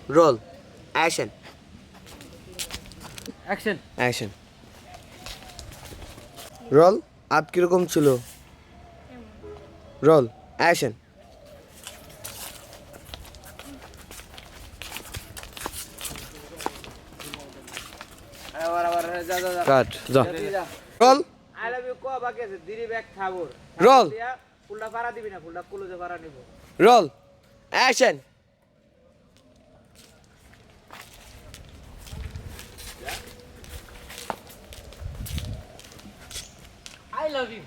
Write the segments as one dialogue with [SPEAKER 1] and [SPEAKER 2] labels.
[SPEAKER 1] Roll action
[SPEAKER 2] action
[SPEAKER 1] action roll up কিরকম ছিল roll action
[SPEAKER 2] আবার যা যা যা
[SPEAKER 1] কাট যা
[SPEAKER 2] যা
[SPEAKER 1] রোল
[SPEAKER 2] আই লাভ ইউ কো বাকি আছে দিরি ব্যাগ খাবো
[SPEAKER 1] রোল
[SPEAKER 2] দিয়া ফুলটা পাড়া দিবি না ফুলটা কুলুজে পাড়া নিব
[SPEAKER 1] roll action
[SPEAKER 2] I love you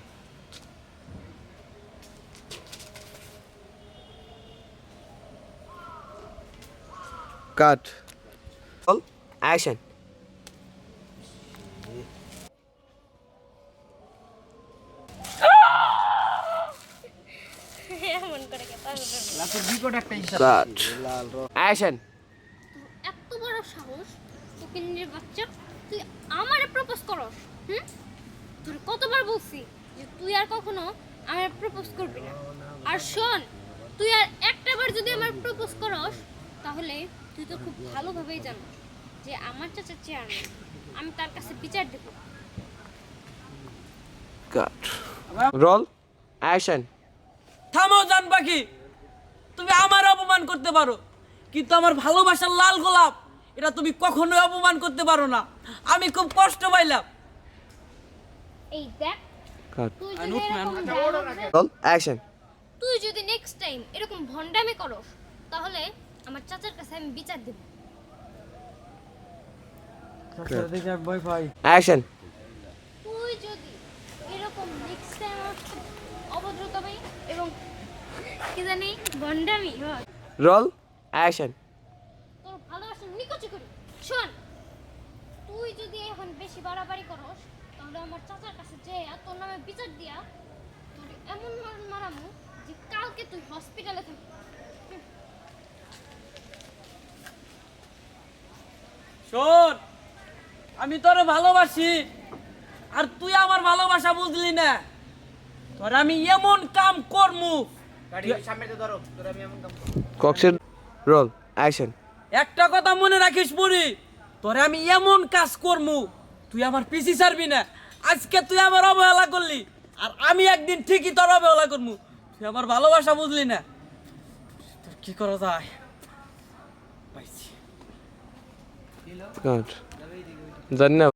[SPEAKER 1] cut roll action
[SPEAKER 3] এমন করে কথা বলে
[SPEAKER 2] লাস্ট বিকট একটা হিসাব
[SPEAKER 1] কাট অ্যাকশন
[SPEAKER 3] এত বড় সাহস তোকে নিয়ে বাচ্চা তুই আমারে প্রপোজ করস তোর কতবার বলছি যে তুই আর কখনো আমার প্রপোজ করবি না আর শোন তুই আর একটাবার যদি আমার প্রপোজ করস তাহলে তুই তো খুব ভালোভাবেই জানিস যে আমার চাচা চেয়ারম্যান আমি তার কাছে বিচার দেব
[SPEAKER 1] কাট রোল অ্যাকশন
[SPEAKER 4] থামো জান পাখি, তুমি আমার অপমান করতে পারো কিন্তু আমার ভালোবাসার লাল গোলাপ এটা তুমি কখনোই অপমান করতে পারো না। আমি খুব কষ্ট পাইলাম।
[SPEAKER 3] এই দেখ
[SPEAKER 1] কাট
[SPEAKER 3] তুই যদি এরকম dialogue-
[SPEAKER 1] রোল অ্যাকশন
[SPEAKER 3] তুই যদি নেক্সট টাইম এরকম ভন্ডামি করস তাহলে আমার চাচার কাছে আমি বিচার দেব
[SPEAKER 2] দেখি বই ভাই
[SPEAKER 1] অ্যাকশন
[SPEAKER 3] তুই যদি এরকম নেক্সট টাইম অভদ্রতামি এবং কি জানি ভন্ডামি হয়
[SPEAKER 1] রোল অ্যাকশন
[SPEAKER 3] তোর ভালোবাসার নিকুচি করি শোন তুই যদি এখন বেশি বাড়াবাড়ি করস তাহলে আমার চাচার কাছে যে তোর নামে বিচার দিয়া তোর এমন মারামু যে কালকে তুই হসপিটালে থাকবি
[SPEAKER 4] শোন, আমি তোরে ভালোবাসি আর তুই আমার ভালোবাসা বুঝলি না। তোর আমি এমন কাম করমু,
[SPEAKER 2] গাড়ি সামনে ধরো তোর আমি এমন কাম করব
[SPEAKER 1] কক্সের রোল অ্যাকশন
[SPEAKER 4] একটা কথা মনে রাখিস পুরি, তোরে আমি এমন কাজ করমু তুই আমার পিছি ছাড়বি না। আজকে তুই আমার অবহেলা করলি আর আমি একদিন ঠিকই তোর অবহেলা করমু। তুই আমার ভালোবাসা বুঝলি না, তোর কি করা যায় পাইছি।
[SPEAKER 1] কাট জানি না